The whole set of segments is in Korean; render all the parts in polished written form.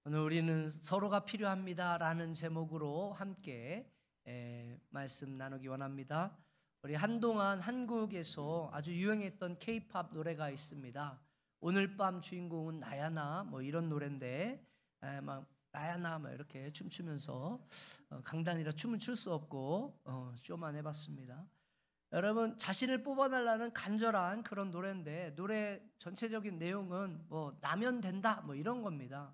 오늘 우리는 서로가 필요합니다라는 제목으로 함께 말씀 나누기 원합니다. 우리 한동안 한국에서 아주 유행했던 K-팝 노래가 있습니다. 오늘 밤 주인공은 나야나 뭐 이런 노래인데 막 나야나 뭐 이렇게 춤추면서 강단이라 춤은 출 수 없고 쇼만 해봤습니다. 여러분, 자신을 뽑아달라는 간절한 그런 노래인데 노래 전체적인 내용은 뭐 나면 된다 뭐 이런 겁니다.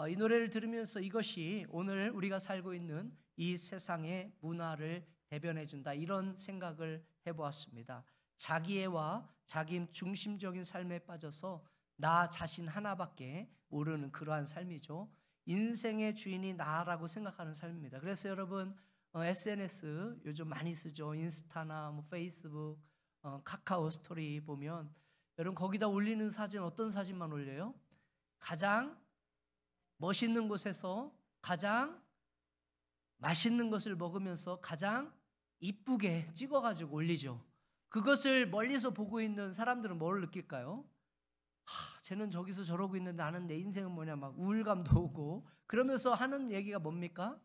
이 노래를 들으면서 이것이 오늘 우리가 살고 있는 이 세상의 문화를 대변해 준다, 이런 생각을 해보았습니다. 자기애와 자기 중심적인 삶에 빠져서 나 자신 하나밖에 모르는 그러한 삶이죠. 인생의 주인이 나라고 생각하는 삶입니다. 그래서 여러분, SNS 요즘 많이 쓰죠. 인스타나 뭐 페이스북, 카카오 스토리 보면 여러분, 거기다 올리는 사진 어떤 사진만 올려요? 가장 멋있는 곳에서 가장 맛있는 것을 먹으면서 가장 이쁘게 찍어가지고 올리죠. 그것을 멀리서 보고 있는 사람들은 뭘 느낄까요? 쟤는 저기서 저러고 있는데 나는 내 인생은 뭐냐, 막 우울감도 오고, 그러면서 하는 얘기가 뭡니까?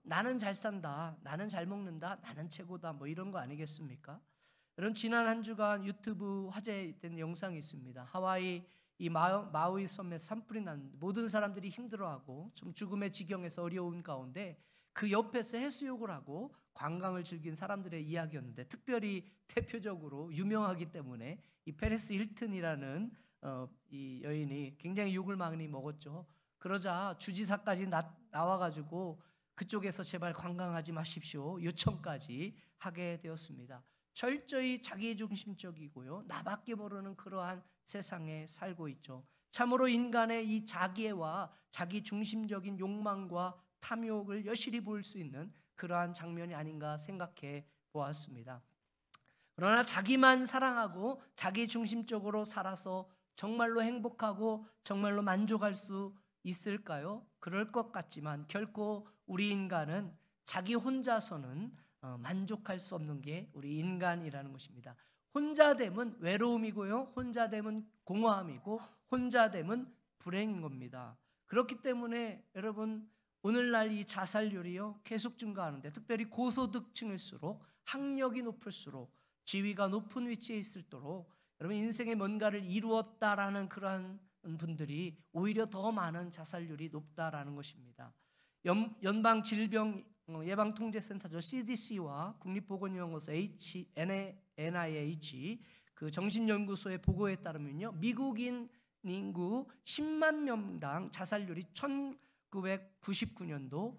나는 잘 산다, 나는 잘 먹는다, 나는 최고다, 뭐 이런 거 아니겠습니까? 여러분, 지난 한 주간 유튜브 화제된 영상이 있습니다. 하와이 이 마우이 섬에 산불이 났는데 모든 사람들이 힘들어하고 좀 죽음의 지경에서 어려운 가운데 그 옆에서 해수욕을 하고 관광을 즐긴 사람들의 이야기였는데, 특별히 대표적으로 유명하기 때문에 이 페리스 힐튼이라는 이 여인이 굉장히 욕을 많이 먹었죠. 그러자 주지사까지 나와가지고 그쪽에서 제발 관광하지 마십시오 요청까지 하게 되었습니다. 철저히 자기중심적이고요, 나밖에 모르는 그러한 세상에 살고 있죠. 참으로 인간의 이 자기애와 자기중심적인 욕망과 탐욕을 여실히 볼 수 있는 그러한 장면이 아닌가 생각해 보았습니다. 그러나 자기만 사랑하고 자기중심적으로 살아서 정말로 행복하고 정말로 만족할 수 있을까요? 그럴 것 같지만 결코 우리 인간은 자기 혼자서는 만족할 수 없는 게 우리 인간이라는 것입니다. 혼자됨은 외로움이고요, 혼자됨은 공허함이고, 혼자됨은 불행인 겁니다. 그렇기 때문에 여러분, 오늘날 이 자살률이요 계속 증가하는데, 특별히 고소득층일수록, 학력이 높을수록, 지위가 높은 위치에 있을수록 여러분, 인생에 뭔가를 이루었다라는 그러한 분들이 오히려 더 많은 자살률이 높다라는 것입니다. 연방 질병 예방통제센터죠, CDC와 국립보건연구소 NIH 그 정신연구소의 보고에 따르면요, 미국인 인구 10만 명당 자살률이 1999년도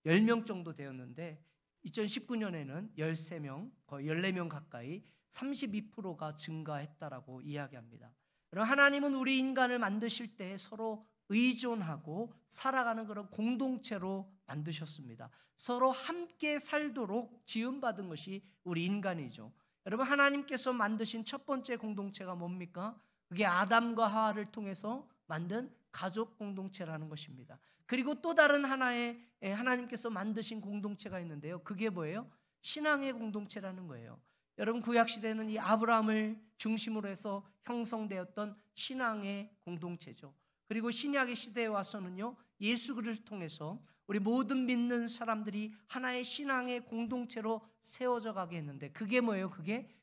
10명 정도 되었는데 2019년에는 13명, 거의 14명 가까이 32%가 증가했다라고 이야기합니다. 그럼 하나님은 우리 인간을 만드실 때 서로 의존하고 살아가는 그런 공동체로 만드셨습니다. 서로 함께 살도록 지음받은 것이 우리 인간이죠. 여러분, 하나님께서 만드신 첫 번째 공동체가 뭡니까? 그게 아담과 하와를 통해서 만든 가족 공동체라는 것입니다. 그리고 또 다른 하나의 하나님께서 만드신 공동체가 있는데요, 그게 뭐예요? 신앙의 공동체라는 거예요. 여러분, 구약시대는 이 아브라함을 중심으로 해서 형성되었던 신앙의 공동체죠. 그리고 신약의 시대에 와서는요, 예수 그리스도를 통해서 우리 모든 믿는 사람들이 하나의 신앙의 공동체로 세워져 가게 했는데, 그게 뭐예요?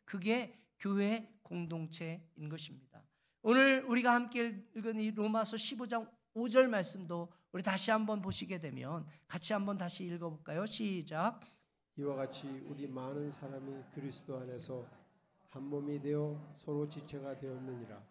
그게 교회 공동체인 것입니다. 오늘 우리가 함께 읽은 이 로마서 15장 5절 말씀도 우리 다시 한번 보시게 되면 같이 한번 다시 읽어볼까요? 시작. 이와 같이 우리 많은 사람이 그리스도 안에서 한 몸이 되어 서로 지체가 되었느니라.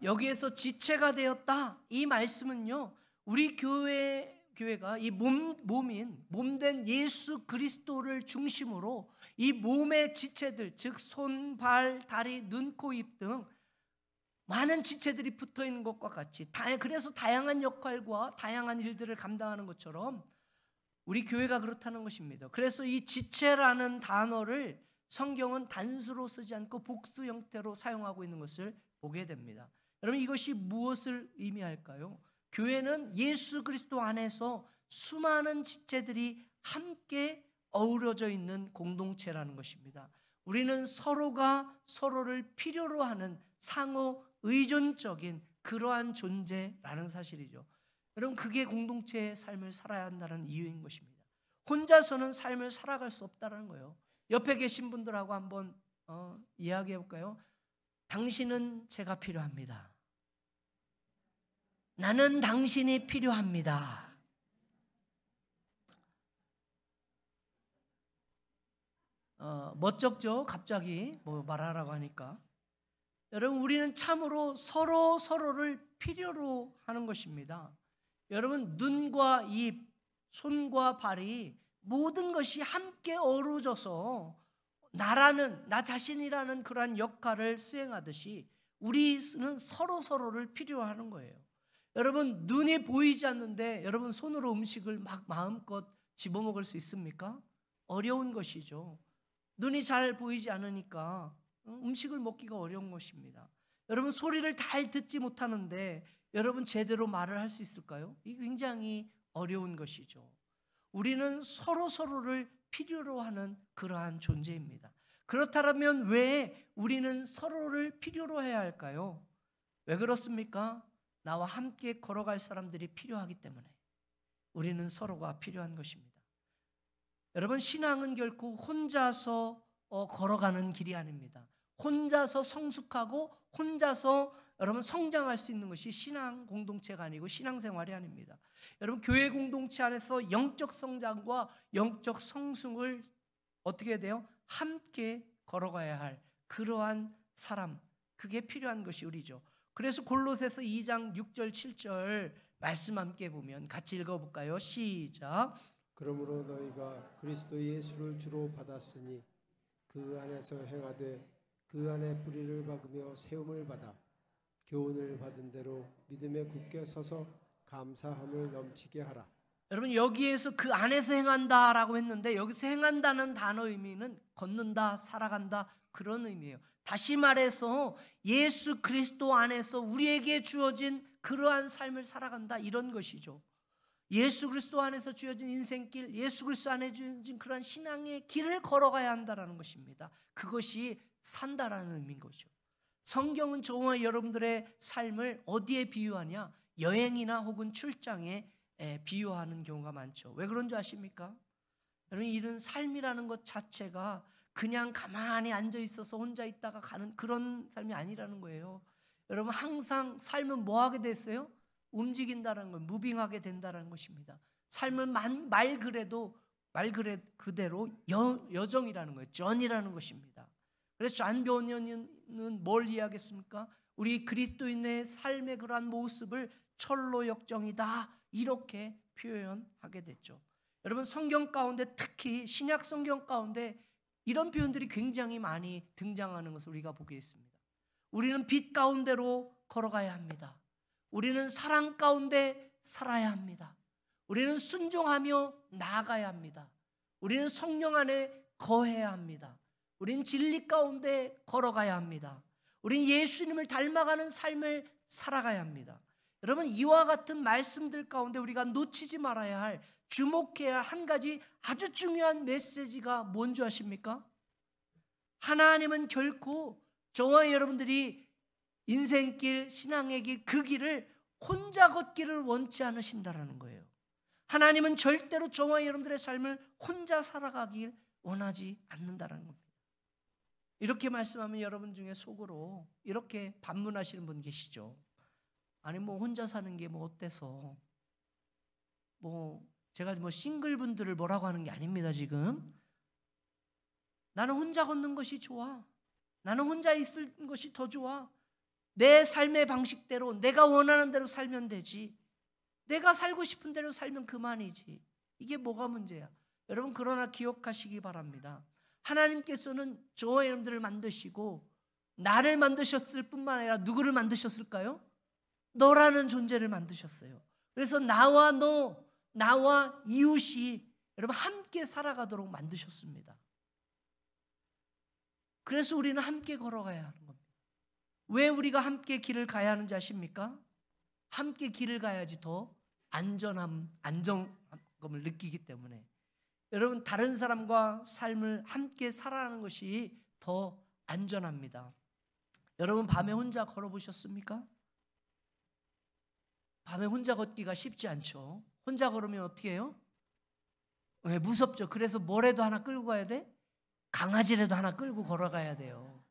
여기에서 지체가 되었다, 이 말씀은요, 우리 교회가 이 몸된 예수 그리스도를 중심으로 이 몸의 지체들, 즉 손, 발, 다리, 눈, 코, 입 등 많은 지체들이 붙어 있는 것과 같이, 그래서 다양한 역할과 다양한 일들을 감당하는 것처럼 우리 교회가 그렇다는 것입니다. 그래서 이 지체라는 단어를 성경은 단수로 쓰지 않고 복수 형태로 사용하고 있는 것을 보게 됩니다. 여러분, 이것이 무엇을 의미할까요? 교회는 예수 그리스도 안에서 수많은 지체들이 함께 어우러져 있는 공동체라는 것입니다. 우리는 서로가 서로를 필요로 하는 상호 의존적인 그러한 존재라는 사실이죠. 여러분, 그게 공동체의 삶을 살아야 한다는 이유인 것입니다. 혼자서는 삶을 살아갈 수 없다는 거예요. 옆에 계신 분들하고 한번 이야기해 볼까요? 당신은 제가 필요합니다. 나는 당신이 필요합니다. 멋쩍죠? 갑자기 뭐 말하라고 하니까. 여러분, 우리는 참으로 서로를 필요로 하는 것입니다. 여러분, 눈과 입, 손과 발이 모든 것이 함께 어우러져서 나 자신이라는 그러한 역할을 수행하듯이 우리는 서로를 필요로 하는 거예요. 여러분, 눈이 보이지 않는데 여러분 손으로 음식을 막 마음껏 집어먹을 수 있습니까? 어려운 것이죠. 눈이 잘 보이지 않으니까 음식을 먹기가 어려운 것입니다. 여러분, 소리를 잘 듣지 못하는데 여러분 제대로 말을 할 수 있을까요? 이게 굉장히 어려운 것이죠. 우리는 서로를 필요로 하는 그러한 존재입니다. 그렇다면 왜 우리는 서로를 필요로 해야 할까요? 왜 그렇습니까? 나와 함께 걸어갈 사람들이 필요하기 때문에 우리는 서로가 필요한 것입니다. 여러분, 신앙은 결코 혼자서 걸어가는 길이 아닙니다. 혼자서 성숙하고 혼자서 여러분 성장할 수 있는 것이 신앙 공동체가 아니고 신앙생활이 아닙니다. 여러분, 교회 공동체 안에서 영적 성장과 영적 성숙을 어떻게 해야 돼요? 함께 걸어가야 할 그러한 사람, 그게 필요한 것이 우리죠. 그래서 골로새서 2장 6절 7절 말씀 함께 보면 같이 읽어볼까요? 시작. 그러므로 너희가 그리스도 예수를 주로 받았으니 그 안에서 행하되 그 안에 뿌리를 박으며 세움을 받아 교훈을 받은 대로 믿음에 굳게 서서 감사함을 넘치게 하라. 여러분, 여기에서 그 안에서 행한다라고 했는데 여기서 행한다는 단어 의미는 걷는다, 살아간다 그런 의미예요. 다시 말해서 예수 그리스도 안에서 우리에게 주어진 그러한 삶을 살아간다 이런 것이죠. 예수 그리스도 안에서 주어진 인생길, 예수 그리스도 안에 주어진 그러한 신앙의 길을 걸어가야 한다는 것입니다. 그것이 산다라는 의미인 거죠. 성경은 저와 여러분들의 삶을 어디에 비유하냐? 여행이나 혹은 출장에 비유하는 경우가 많죠. 왜 그런 줄 아십니까? 여러분, 이런 삶이라는 것 자체가 그냥 가만히 앉아 있어서 혼자 있다가 가는 그런 삶이 아니라는 거예요. 여러분, 항상 삶은 뭐 하게 됐어요? 움직인다는 건 무빙하게 된다는 것입니다. 삶은 말 그대로 여정이라는 거예요. 전이라는 것입니다. 그래서 존 변연은 뭘 이야기했습니까? 우리 그리스도인의 삶의 그러한 모습을 철로 역정이다 이렇게 표현하게 됐죠. 여러분, 성경 가운데 특히 신약 성경 가운데 이런 표현들이 굉장히 많이 등장하는 것을 우리가 보게 했습니다. 우리는 빛 가운데로 걸어가야 합니다. 우리는 사랑 가운데 살아야 합니다. 우리는 순종하며 나아가야 합니다. 우리는 성령 안에 거해야 합니다. 우리는 진리 가운데 걸어가야 합니다. 우리는 예수님을 닮아가는 삶을 살아가야 합니다. 여러분, 이와 같은 말씀들 가운데 우리가 놓치지 말아야 할, 주목해야 할 한 가지 아주 중요한 메시지가 뭔지 아십니까? 하나님은 결코 저와 여러분들이 인생길, 신앙의 길, 그 길을 혼자 걷기를 원치 않으신다는 거예요. 하나님은 절대로 저와 여러분들의 삶을 혼자 살아가길 원하지 않는다는 겁니다. 이렇게 말씀하면 여러분 중에 속으로 이렇게 반문하시는 분 계시죠. 아니, 뭐 혼자 사는 게 뭐 어때서, 제가 싱글 분들을 뭐라고 하는 게 아닙니다. 지금 나는 혼자 걷는 것이 좋아. 나는 혼자 있을 것이 더 좋아. 내 삶의 방식대로 내가 원하는 대로 살면 되지. 내가 살고 싶은 대로 살면 그만이지. 이게 뭐가 문제야? 여러분, 그러나 기억하시기 바랍니다. 하나님께서는 저와 여러분들을 만드시고 나를 만드셨을 뿐만 아니라 누구를 만드셨을까요? 너라는 존재를 만드셨어요. 그래서 나와 너, 나와 이웃이 여러분 함께 살아가도록 만드셨습니다. 그래서 우리는 함께 걸어가야 하는 겁니다. 왜 우리가 함께 길을 가야 하는지 아십니까? 함께 길을 가야지 더 안정감을 느끼기 때문에. 여러분, 다른 사람과 삶을 함께 살아가는 것이 더 안전합니다. 여러분, 밤에 혼자 걸어보셨습니까? 밤에 혼자 걷기가 쉽지 않죠. 혼자 걸으면 어떻게 해요? 왜? 무섭죠. 그래서 뭐라도 하나 끌고 가야 돼? 강아지라도 하나 끌고 걸어가야 돼요.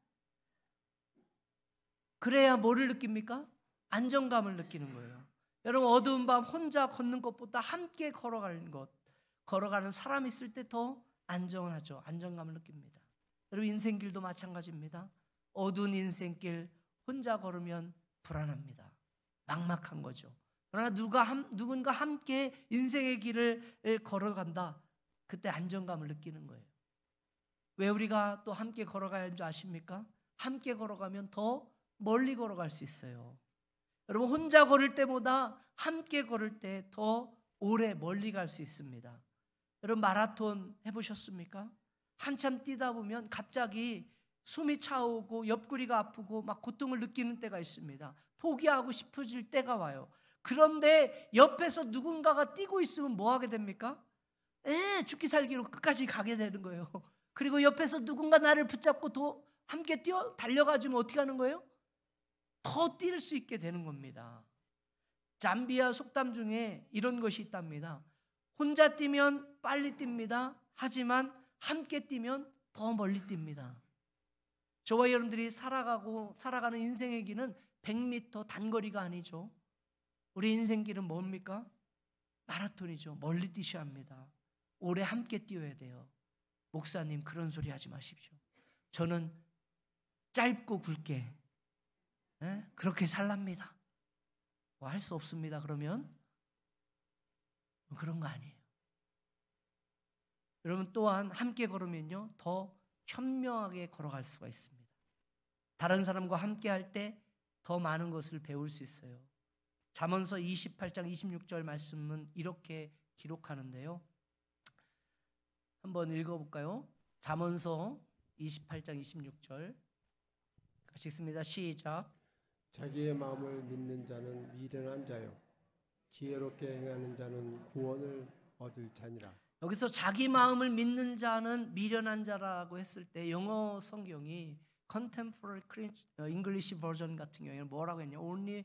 그래야 뭐를 느낍니까? 안정감을 느끼는 거예요. 여러분, 어두운 밤 혼자 걷는 것보다 함께 걸어가는 것, 걸어가는 사람이 있을 때 더 안정하죠. 안정감을 느낍니다. 여러분, 인생길도 마찬가지입니다. 어두운 인생길 혼자 걸으면 불안합니다. 막막한 거죠. 그러나 누군가 함께 인생의 길을 걸어간다. 그때 안정감을 느끼는 거예요. 왜 우리가 또 함께 걸어가야 하는 줄 아십니까? 함께 걸어가면 더 멀리 걸어갈 수 있어요. 여러분, 혼자 걸을 때보다 함께 걸을 때 더 오래 멀리 갈 수 있습니다. 여러분, 마라톤 해보셨습니까? 한참 뛰다 보면 갑자기 숨이 차오고 옆구리가 아프고 막 고통을 느끼는 때가 있습니다. 포기하고 싶어질 때가 와요. 그런데 옆에서 누군가가 뛰고 있으면 뭐 하게 됩니까? 죽기 살기로 끝까지 가게 되는 거예요. 그리고 옆에서 누군가 나를 붙잡고 함께 달려가주면 어떻게 하는 거예요? 더 뛸 수 있게 되는 겁니다. 잠비아 속담 중에 이런 것이 있답니다. 혼자 뛰면 빨리 뜁니다. 하지만 함께 뛰면 더 멀리 뜁니다. 저와 여러분들이 살아가는 인생의 길은 100m 단거리가 아니죠. 우리 인생길은 뭡니까? 마라톤이죠. 멀리 뛰셔야 합니다. 오래 함께 뛰어야 돼요. 목사님, 그런 소리 하지 마십시오. 저는 짧고 굵게 그렇게 살랍니다. 뭐 할 수 없습니다. 그러면 그런 거 아니에요. 여러분, 또한 함께 걸으면요 더 현명하게 걸어갈 수가 있습니다. 다른 사람과 함께 할 때 더 많은 것을 배울 수 있어요. 잠언서 28장 26절 말씀은 이렇게 기록하는데요. 한번 읽어볼까요? 잠언서 28장 26절 같이 읽습니다. 시작. 자기의 마음을 믿는 자는 미련한 자요 지혜롭게 행하는 자는 구원을 얻을 자니라. 여기서 자기 마음을 믿는 자는 미련한 자라고 했을 때 영어 성경이 Contemporary English Version 같은 경우에는 뭐라고 했냐? Only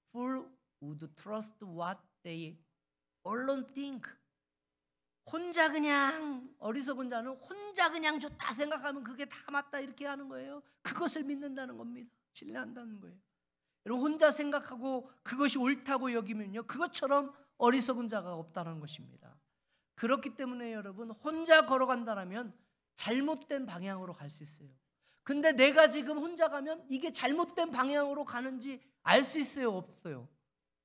fool would trust what they alone think. 혼자 그냥 어리석은 자는 혼자 그냥 좋다 생각하면 그게 다 맞다 이렇게 하는 거예요. 그것을 믿는다는 겁니다. 신뢰한다는 거예요. 여러분, 혼자 생각하고 그것이 옳다고 여기면요 그것처럼 어리석은 자가 없다는 것입니다. 그렇기 때문에 여러분, 혼자 걸어간다면 잘못된 방향으로 갈 수 있어요. 근데 내가 지금 혼자 가면 이게 잘못된 방향으로 가는지 알 수 있어요? 없어요?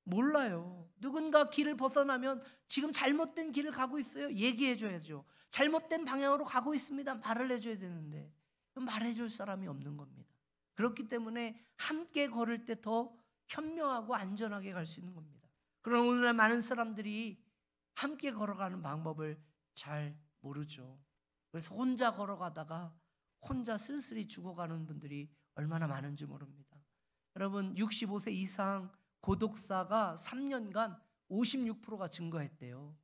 몰라요. 누군가 길을 벗어나면 지금 잘못된 길을 가고 있어요? 얘기해 줘야죠. 잘못된 방향으로 가고 있습니다. 말을 해줘야 되는데 말해줄 사람이 없는 겁니다. 그렇기 때문에 함께 걸을 때 더 현명하고 안전하게 갈 수 있는 겁니다. 그러나 오늘날 많은 사람들이 함께 걸어가는 방법을 잘 모르죠. 그래서 혼자 걸어가다가 혼자 쓸쓸히 죽어가는 분들이 얼마나 많은지 모릅니다. 여러분, 65세 이상 고독사가 3년간 56%가 증가했대요.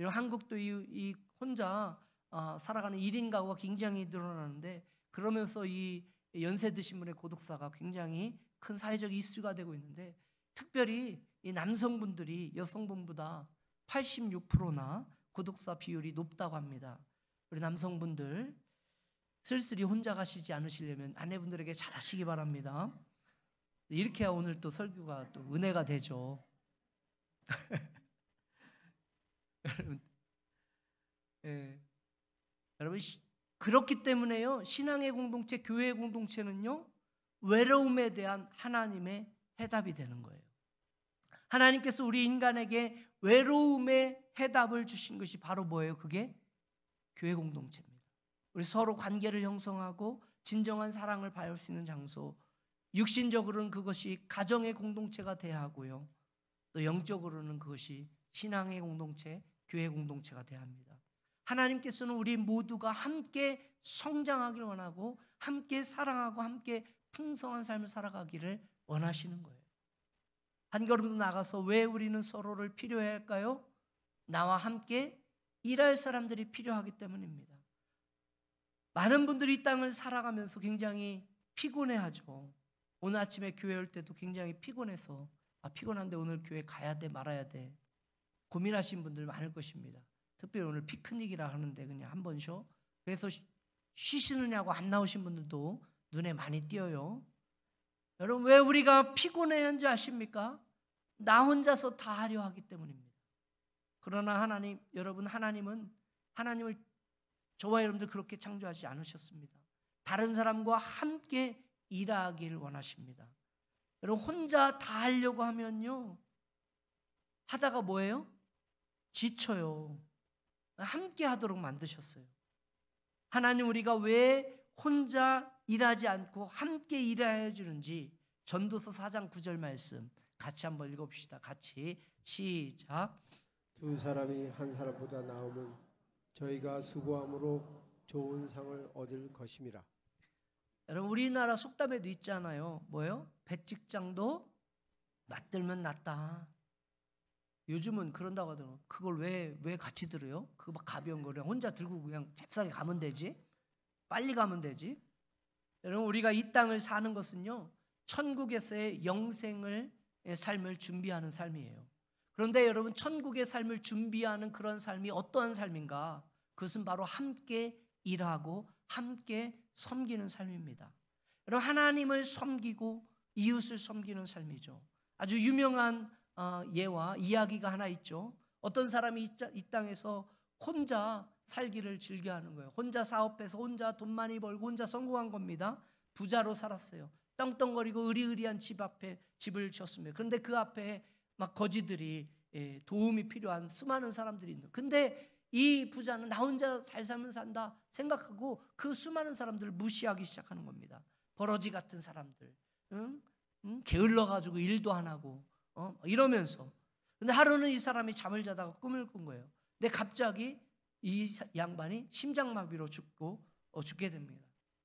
한국도 이 혼자 살아가는 1인 가구가 굉장히 늘어나는데, 그러면서 이 연세 드신 분의 고독사가 굉장히 큰 사회적 이슈가 되고 있는데, 특별히 이 남성분들이 여성분보다 86%나 고독사 비율이 높다고 합니다. 우리 남성분들 쓸쓸히 혼자 가시지 않으시려면 아내분들에게 잘하시기 바랍니다. 이렇게 해야 오늘 또 설교가 또 은혜가 되죠. 여러분, 그렇기 때문에요, 신앙의 공동체, 교회의 공동체는요 외로움에 대한 하나님의 해답이 되는 거예요. 하나님께서 우리 인간에게 외로움의 해답을 주신 것이 바로 뭐예요? 그게 교회 공동체입니다. 우리 서로 관계를 형성하고 진정한 사랑을 받을 수 있는 장소, 육신적으로는 그것이 가정의 공동체가 돼야 하고요, 또 영적으로는 그것이 신앙의 공동체, 교회 공동체가 돼야 합니다. 하나님께서는 우리 모두가 함께 성장하기를 원하고 함께 사랑하고 함께 풍성한 삶을 살아가기를 원하시는 거예요. 한 걸음 더 나가서 왜 우리는 서로를 필요해 할까요? 나와 함께 일할 사람들이 필요하기 때문입니다. 많은 분들이 이 땅을 살아가면서 굉장히 피곤해하죠. 오늘 아침에 교회 올 때도 굉장히 피곤해서 피곤한데 오늘 교회 가야 돼 말아야 돼 고민하신 분들 많을 것입니다. 특별히 오늘 피크닉이라 하는데 그냥 한번 쉬어. 그래서 쉬시느냐고 안 나오신 분들도 눈에 많이 띄어요. 여러분 왜 우리가 피곤해한지 아십니까? 나 혼자서 다 하려 하기 때문입니다. 그러나 하나님, 여러분 하나님은 하나님을 저와 여러분들 그렇게 창조하지 않으셨습니다. 다른 사람과 함께 일하길 원하십니다. 여러분 혼자 다 하려고 하면요 하다가 뭐예요? 지쳐요. 함께 하도록 만드셨어요. 하나님 우리가 왜 혼자 일하지 않고 함께 일해야 주는지 전도서 4장 9절 말씀 같이 한번 읽어봅시다. 같이 시작. 두 사람이 한 사람보다 나으면 저희가 수고함으로 좋은 상을 얻을 것임이라. 여러분 우리나라 속담에도 있잖아요. 뭐예요? 배직장도 맞들면 낫다. 요즘은 그런다고 하더라고요. 그걸 왜 같이 들어요? 그거 막 가벼운 거를 혼자 들고 그냥 잽싸게 가면 되지. 빨리 가면 되지. 여러분 우리가 이 땅을 사는 것은요 천국에서의 영생을 삶을 준비하는 삶이에요. 그런데 여러분 천국의 삶을 준비하는 그런 삶이 어떠한 삶인가? 그것은 바로 함께 일하고 함께 섬기는 삶입니다. 여러분 하나님을 섬기고 이웃을 섬기는 삶이죠. 아주 유명한 예와 이야기가 하나 있죠. 어떤 사람이 이 땅에서 혼자 살기를 즐겨하는 거예요. 혼자 사업해서 혼자 돈 많이 벌고 혼자 성공한 겁니다. 부자로 살았어요. 떵떵거리고 으리으리한 집 앞에 집을 지었습니다. 그런데 그 앞에 막 거지들이 도움이 필요한 수많은 사람들이 있는. 근데 이 부자는 나 혼자 잘 살면 산다 생각하고 그 수많은 사람들을 무시하기 시작하는 겁니다. 버러지 같은 사람들, 게을러가지고 일도 안 하고 이러면서. 근데 하루는 이 사람이 잠을 자다가 꿈을 꾼 거예요. 근데 갑자기 이 양반이 심장마비로 죽게 됩니다.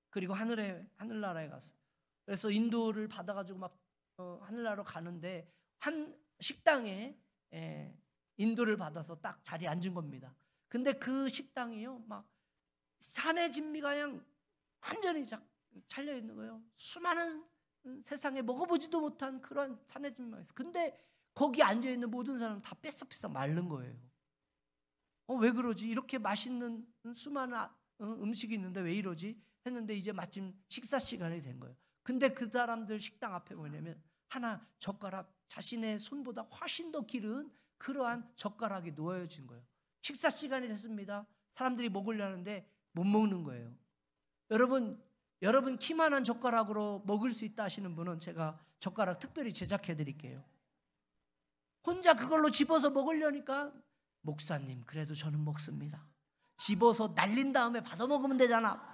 그리고 하늘나라에 갔어요. 그래서 인도를 받아가지고 막 하늘나라로 가는데 한 식당에 인도를 받아서 딱 자리에 앉은 겁니다. 근데 그 식당이요 막 산의 진미가 그냥 완전히 찰려 있는 거예요. 수많은 세상에 먹어보지도 못한 그런 산의 진미가 있어요. 근데 거기 앉아 있는 모든 사람은 다 뺏어뺏어 마른 거예요. 왜 그러지? 이렇게 맛있는 수많은 음식이 있는데 왜 이러지? 했는데 이제 마침 식사 시간이 된 거예요. 근데 그 사람들 식당 앞에 뭐냐면 하나 젓가락 자신의 손보다 훨씬 더 길은 그러한 젓가락이 놓여진 거예요. 식사 시간이 됐습니다. 사람들이 먹으려는데 못 먹는 거예요. 여러분 키만한 젓가락으로 먹을 수 있다 하시는 분은 제가 젓가락 특별히 제작해 드릴게요. 혼자 그걸로 집어서 먹으려니까 목사님 그래도 저는 먹습니다. 집어서 날린 다음에 받아 먹으면 되잖아.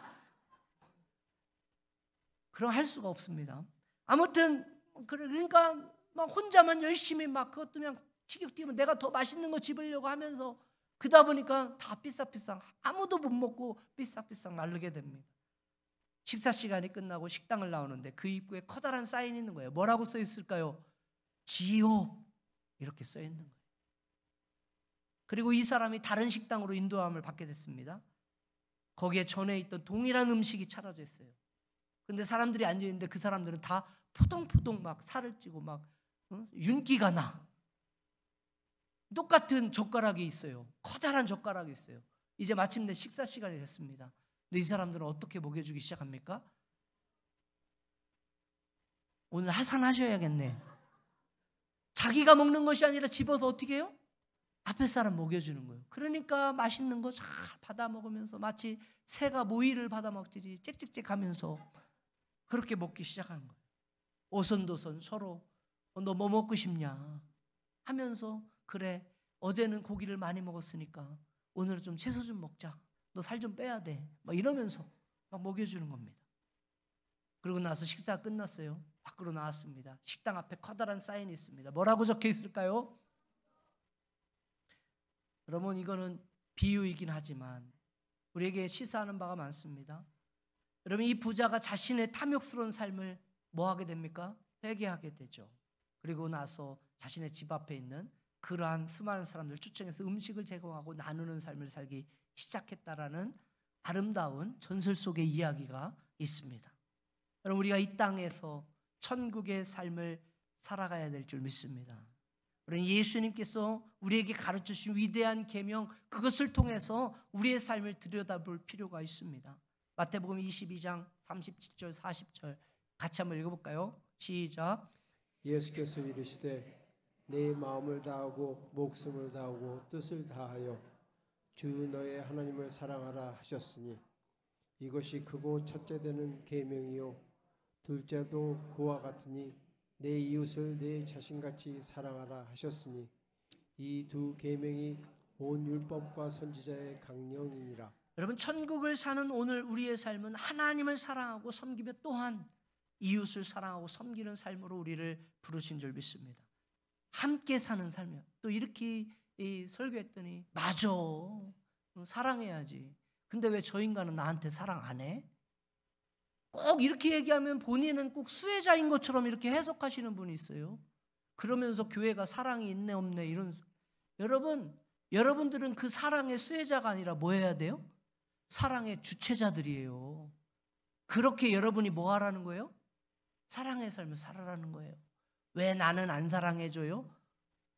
그럼 할 수가 없습니다. 아무튼 그러니까 막 혼자만 열심히 막 그것도 그냥 티격태격 내가 더 맛있는 거 집으려고 하면서 그러다 보니까 다 삐싹삐싹 아무도 못 먹고 삐싹삐싹 마르게 됩니다. 식사 시간이 끝나고 식당을 나오는데 그 입구에 커다란 사인이 있는 거예요. 뭐라고 써 있을까요? 지옥 이렇게 써 있는 거예요. 그리고 이 사람이 다른 식당으로 인도함을 받게 됐습니다. 거기에 전에 있던 동일한 음식이 차려져 있어요. 근데 사람들이 앉아있는데 그 사람들은 다 포동포동 막 살을 찌고 막 윤기가 나. 똑같은 젓가락이 있어요. 커다란 젓가락이 있어요. 이제 마침내 식사 시간이 됐습니다. 근데 이 사람들은 어떻게 먹여주기 시작합니까? 오늘 하산하셔야겠네. 자기가 먹는 것이 아니라 집어서 어떻게 해요? 앞에 사람 먹여주는 거예요. 그러니까 맛있는 거 잘 받아 먹으면서 마치 새가 모이를 받아 먹지 짹짹짹 하면서 그렇게 먹기 시작하는 거예요. 오손도손 서로 너 뭐 먹고 싶냐 하면서 그래 어제는 고기를 많이 먹었으니까 오늘은 좀 채소 좀 먹자. 너 살 좀 빼야 돼. 막 이러면서 막 먹여주는 겁니다. 그러고 나서 식사가 끝났어요. 밖으로 나왔습니다. 식당 앞에 커다란 사인이 있습니다. 뭐라고 적혀 있을까요? 여러분 이거는 비유이긴 하지만 우리에게 시사하는 바가 많습니다. 여러분 이 부자가 자신의 탐욕스러운 삶을 뭐 하게 됩니까? 회개하게 되죠. 그리고 나서 자신의 집 앞에 있는 그러한 수많은 사람들 초청해서 음식을 제공하고 나누는 삶을 살기 시작했다라는 아름다운 전설 속의 이야기가 있습니다. 여러분 우리가 이 땅에서 천국의 삶을 살아가야 될 줄 믿습니다. 우리는 예수님께서 우리에게 가르쳐주신 위대한 계명, 그것을 통해서 우리의 삶을 들여다볼 필요가 있습니다. 마태복음 22장 37절 40절 같이 한번 읽어볼까요? 시작. 예수께서 이르시되 내 마음을 다하고 목숨을 다하고 뜻을 다하여 주 너의 하나님을 사랑하라 하셨으니 이것이 크고 첫째 되는 계명이요 둘째도 그와 같으니 내 이웃을 내 자신같이 사랑하라 하셨으니 이 두 계명이 온 율법과 선지자의 강령이니라. 여러분, 천국을 사는 오늘 우리의 삶은 하나님을 사랑하고 섬기며 또한 이웃을 사랑하고 섬기는 삶으로 우리를 부르신 줄 믿습니다. 함께 사는 삶이요. 또 이렇게 설교했더니 맞아, 사랑해야지. 근데 왜 저 인간은 나한테 사랑 안 해? 꼭 이렇게 얘기하면 본인은 꼭 수혜자인 것처럼 이렇게 해석하시는 분이 있어요. 그러면서 교회가 사랑이 있네 없네 이런. 여러분들은 그 사랑의 수혜자가 아니라 뭐 해야 돼요? 사랑의 주체자들이에요. 그렇게 여러분이 뭐 하라는 거예요? 사랑의 삶을 살아라는 거예요. 왜 나는 안 사랑해줘요?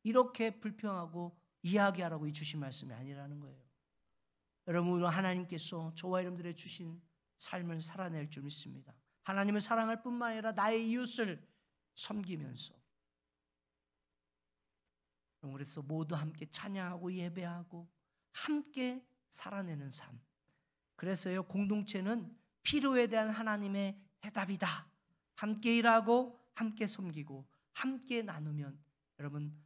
이렇게 불평하고 이야기하라고 주신 말씀이 아니라는 거예요. 여러분, 하나님께서 저와 여러분들의 주신 삶을 살아낼 줄 믿습니다. 하나님을 사랑할 뿐만 아니라 나의 이웃을 섬기면서, 그래서 모두 함께 찬양하고 예배하고 함께 살아내는 삶. 그래서요, 공동체는 필요에 대한 하나님의 해답이다. 함께 일하고 함께 섬기고 함께 나누면 여러분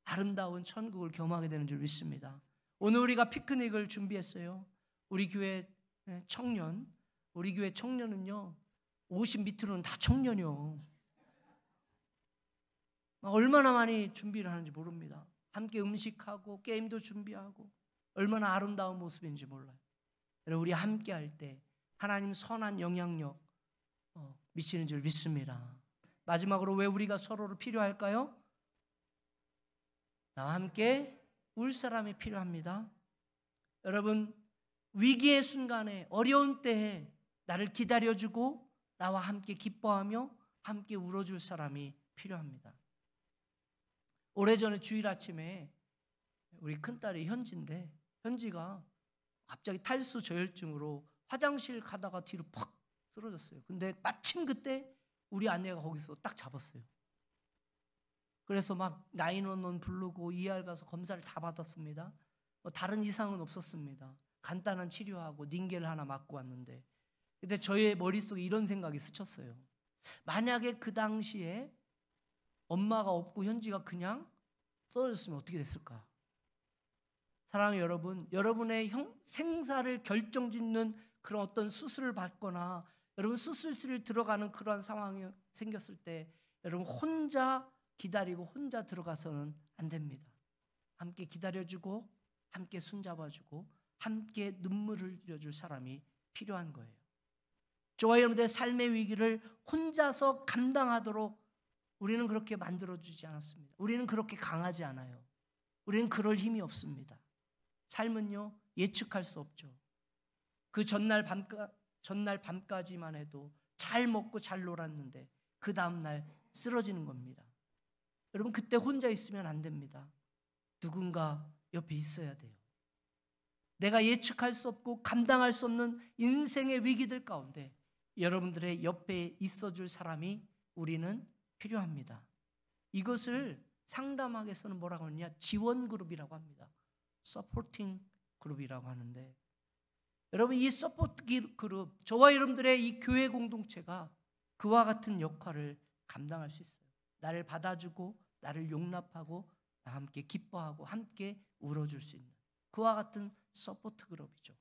아름다운 천국을 경험하게 되는 줄 믿습니다. 오늘 우리가 피크닉을 준비했어요. 우리 교회 청년은요 50 밑으로는 다 청년이요. 얼마나 많이 준비를 하는지 모릅니다. 함께 음식하고 게임도 준비하고 얼마나 아름다운 모습인지 몰라요. 우리 함께 할 때 하나님 선한 영향력 미치는 줄 믿습니다. 마지막으로 왜 우리가 서로를 필요할까요? 나와 함께 울 사람이 필요합니다. 여러분, 위기의 순간에 어려운 때에 나를 기다려주고 나와 함께 기뻐하며 함께 울어줄 사람이 필요합니다. 오래전에 주일 아침에 우리 큰딸이 현지인데, 현지가 갑자기 탈수 저혈증으로 화장실 가다가 뒤로 팍 쓰러졌어요. 근데 마침 그때 우리 아내가 거기서 딱 잡았어요. 그래서 막 911 부르고 ER 가서 검사를 다 받았습니다. 다른 이상은 없었습니다. 간단한 치료하고 닌겔 하나 맞고 왔는데, 근데 저의 머릿속에 이런 생각이 스쳤어요. 만약에 그 당시에 엄마가 없고 현지가 그냥 떨어졌으면 어떻게 됐을까? 사랑하는 여러분, 여러분의 생사를 결정짓는 그런 어떤 수술을 받거나 여러분 수술실을 들어가는 그러한 상황이 생겼을 때 여러분 혼자 기다리고 혼자 들어가서는 안 됩니다. 함께 기다려주고 함께 손잡아주고 함께 눈물을 흘려줄 사람이 필요한 거예요. 저와 여러분들의 삶의 위기를 혼자서 감당하도록 우리는 그렇게 만들어주지 않았습니다. 우리는 그렇게 강하지 않아요. 우리는 그럴 힘이 없습니다. 삶은요 예측할 수 없죠. 그 전날 밤까지만 해도 잘 먹고 잘 놀았는데 그 다음날 쓰러지는 겁니다. 여러분, 그때 혼자 있으면 안 됩니다. 누군가 옆에 있어야 돼요. 내가 예측할 수 없고 감당할 수 없는 인생의 위기들 가운데 여러분들의 옆에 있어줄 사람이 우리는 필요합니다. 이것을 상담학에서는 뭐라고 하느냐, 지원 그룹이라고 합니다. 서포팅 그룹이라고 하는데, 여러분 이 서포트 그룹, 저와 여러분들의 이 교회 공동체가 그와 같은 역할을 감당할 수 있어요. 나를 받아주고 나를 용납하고 나와 함께 기뻐하고 함께 울어줄 수 있는 그와 같은 서포트 그룹이죠.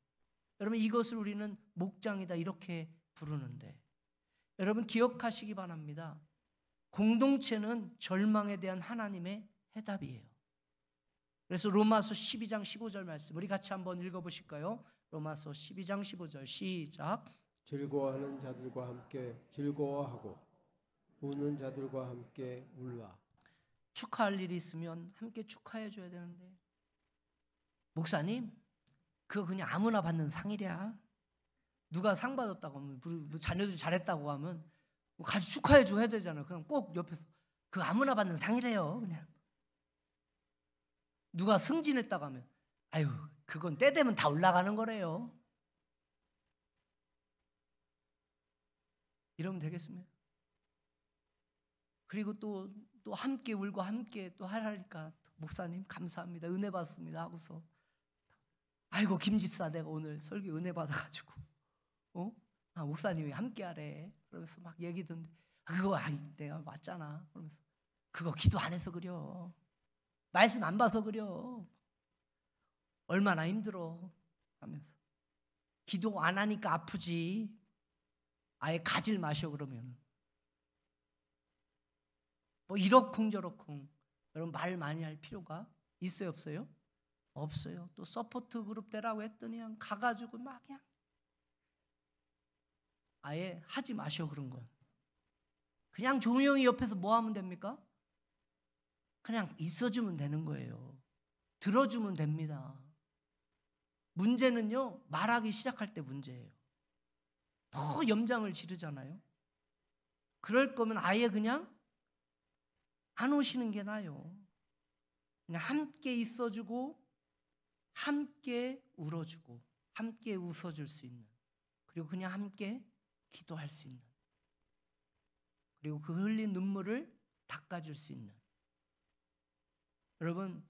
여러분, 이것을 우리는 목장이다 이렇게 부르는데, 여러분 기억하시기 바랍니다. 공동체는 절망에 대한 하나님의 해답이에요. 그래서 로마서 12장 15절 말씀 우리 같이 한번 읽어보실까요? 로마서 12장 15절 시작. 즐거워하는 자들과 함께 즐거워하고 우는 자들과 함께 울라. 축하할 일이 있으면 함께 축하해 줘야 되는데, 목사님 그거 그냥 아무나 받는 상이랴. 누가 상 받았다고 하면, 자녀들이 잘했다고 하면 같이 축하해 줘 해야 되잖아요. 그냥 꼭 옆에서 그 아무나 받는 상이래요. 그냥 누가 승진했다고 하면 아유 그건 때 되면 다 올라가는 거래요. 이러면 되겠습니까? 그리고 또 함께 울고 함께 또 하라니까 목사님 감사합니다. 은혜 받습니다 하고서 아이고 김 집사 내가 오늘 설교 은혜 받아가지고 목사님이 함께 하래. 그러면서 막 얘기 듣는데 그거 내가 맞잖아. 그러면서 그거 기도 안 해서 그려. 말씀 안 봐서 그려. 얼마나 힘들어 하면서 기도 안 하니까 아프지. 아예 가질 마셔 그러면 뭐 이러쿵저러쿵 여러분 말 많이 할 필요가 있어요 없어요? 없어요. 또 서포트 그룹 되라고 했더니 그냥 가가지고 막 그냥 아예 하지 마셔. 그런 건 그냥 조용히 옆에서 뭐 하면 됩니까? 그냥 있어주면 되는 거예요. 들어주면 됩니다. 문제는요 말하기 시작할 때 문제예요. 더 염장을 지르잖아요. 그럴 거면 아예 그냥 안 오시는 게 나아요. 그냥 함께 있어주고 함께 울어주고 함께 웃어줄 수 있는, 그리고 그냥 함께 기도할 수 있는, 그리고 그 흘린 눈물을 닦아줄 수 있는. 여러분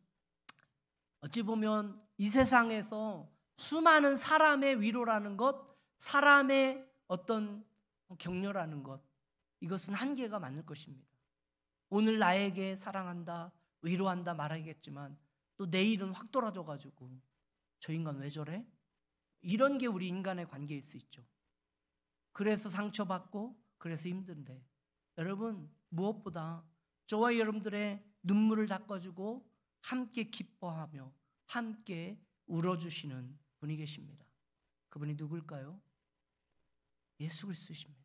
어찌 보면 이 세상에서 수많은 사람의 위로라는 것, 사람의 어떤 격려라는 것, 이것은 한계가 많을 것입니다. 오늘 나에게 사랑한다, 위로한다 말하겠지만 또 내일은 확 돌아져가지고 저 인간 왜 저래? 이런 게 우리 인간의 관계일 수 있죠. 그래서 상처받고 그래서 힘든데 여러분 무엇보다 저와 여러분들의 눈물을 닦아주고 함께 기뻐하며 함께 울어주시는 분이 계십니다. 그분이 누굴까요? 예수 그리스도십니다.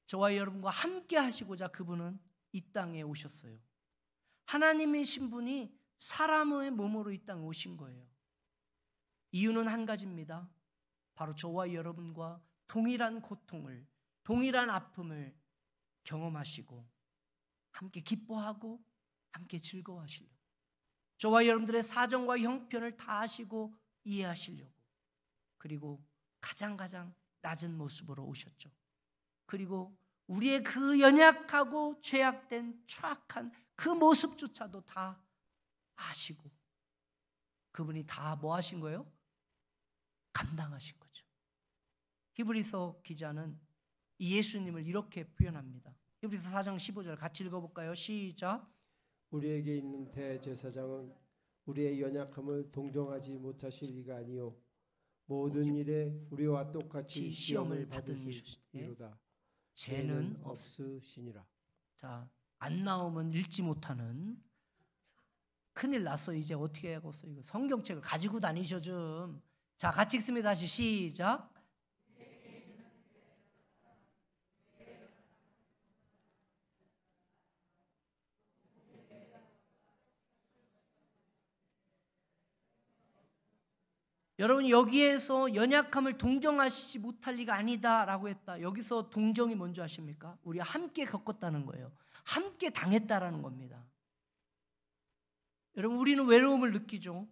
저와 여러분과 함께 하시고자 그분은 이 땅에 오셨어요. 하나님이신 분이 사람의 몸으로 이 땅에 오신 거예요. 이유는 한 가지입니다. 바로 저와 여러분과 동일한 고통을, 동일한 아픔을 경험하시고 함께 기뻐하고 함께 즐거워하시려고, 저와 여러분들의 사정과 형편을 다 아시고 이해하시려고, 그리고 가장 낮은 모습으로 오셨죠. 그리고 우리의 그 연약하고 죄악된 추악한 그 모습조차도 다 아시고 그분이 다 뭐 하신 거예요? 감당하신 거죠. 히브리서 기자는 이 예수님을 이렇게 표현합니다. 히브리서 4장 15절 같이 읽어볼까요? 시작. 우리에게 있는 대제사장은 우리의 연약함을 동정하지 못하실 이가 아니요 모든 일에 우리와 똑같이 시험을 받으시리로다. 죄는 없으시니라. 자, 안 나오면 읽지 못하는, 큰일 났어. 이제 어떻게 하겠어? 이거 성경책을 가지고 다니셔 좀. 자, 같이 읽습니다. 다시 시작. 여러분 여기에서 연약함을 동정하시지 못할 리가 아니다라고 했다. 여기서 동정이 뭔지 아십니까? 우리가 함께 겪었다는 거예요. 함께 당했다라는 겁니다. 여러분 우리는 외로움을 느끼죠.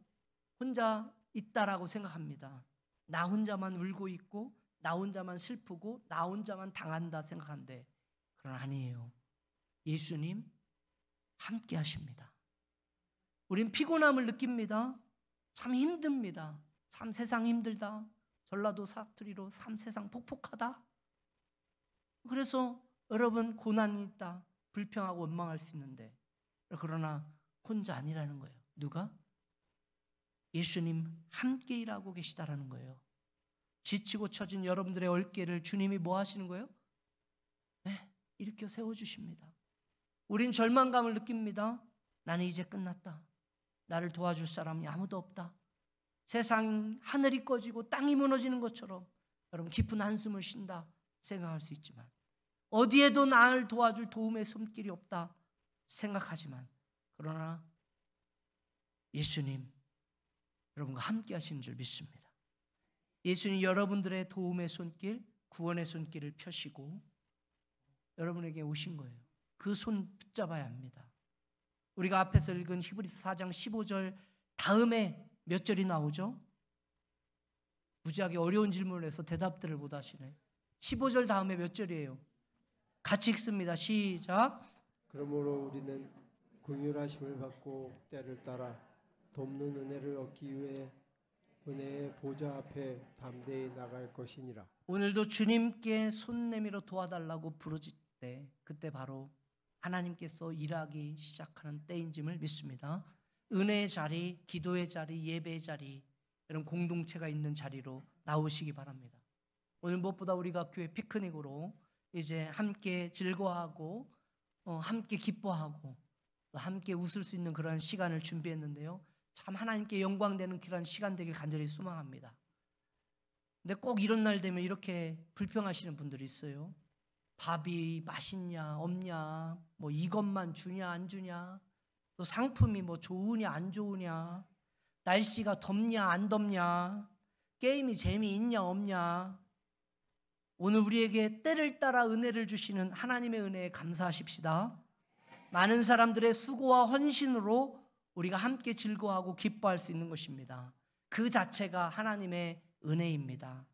혼자 있다라고 생각합니다. 나 혼자만 울고 있고 나 혼자만 슬프고 나 혼자만 당한다 생각하는데 그건 아니에요. 예수님 함께 하십니다. 우린 피곤함을 느낍니다. 참 힘듭니다. 참 세상 힘들다. 전라도 사투리로 참 세상 폭폭하다. 그래서 여러분 고난이 있다. 불평하고 원망할 수 있는데 그러나 혼자 아니라는 거예요. 누가? 예수님 함께 일하고 계시다라는 거예요. 지치고 처진 여러분들의 어깨를 주님이 뭐 하시는 거예요? 네, 일으켜 세워주십니다. 우린 절망감을 느낍니다. 나는 이제 끝났다. 나를 도와줄 사람이 아무도 없다. 세상 하늘이 꺼지고 땅이 무너지는 것처럼 여러분 깊은 한숨을 쉰다 생각할 수 있지만, 어디에도 나를 도와줄 도움의 손길이 없다 생각하지만, 그러나 예수님 여러분과 함께 하시는 줄 믿습니다. 예수님 여러분들의 도움의 손길, 구원의 손길을 펴시고 여러분에게 오신 거예요. 그 손 붙잡아야 합니다. 우리가 앞에서 읽은 히브리서 4장 15절 다음에 몇 절이 나오죠? 무지하게 어려운 질문을 해서 대답들을 못 하시네. 15절 다음에 몇 절이에요? 같이 읽습니다. 시작. 그러므로 우리는 긍휼하심을 받고 때를 따라 돕는 은혜를 얻기 위해 은혜의 보좌 앞에 담대히 나갈 것이니라. 오늘도 주님께 손 내밀어 도와달라고 부르짖 때 그때 바로 하나님께서 일하기 시작하는 때인짐을 믿습니다. 은혜의 자리, 기도의 자리, 예배의 자리, 이런 공동체가 있는 자리로 나오시기 바랍니다. 오늘 무엇보다 우리가 교회 피크닉으로 이제 함께 즐거워하고 함께 기뻐하고 또 함께 웃을 수 있는 그런 시간을 준비했는데요. 참 하나님께 영광되는 그런 시간 되길 간절히 소망합니다. 근데 꼭 이런 날 되면 이렇게 불평하시는 분들이 있어요. 밥이 맛있냐 없냐, 뭐 이것만 주냐 안 주냐, 또 상품이 뭐 좋으냐 안 좋으냐, 날씨가 덥냐 안 덥냐, 게임이 재미있냐 없냐. 오늘 우리에게 때를 따라 은혜를 주시는 하나님의 은혜에 감사하십시다. 많은 사람들의 수고와 헌신으로 우리가 함께 즐거워하고 기뻐할 수 있는 것입니다. 그 자체가 하나님의 은혜입니다.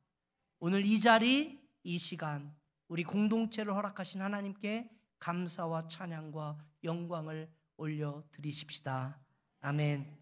오늘 이 자리, 이 시간 우리 공동체를 허락하신 하나님께 감사와 찬양과 영광을 올려드리십시다. 아멘.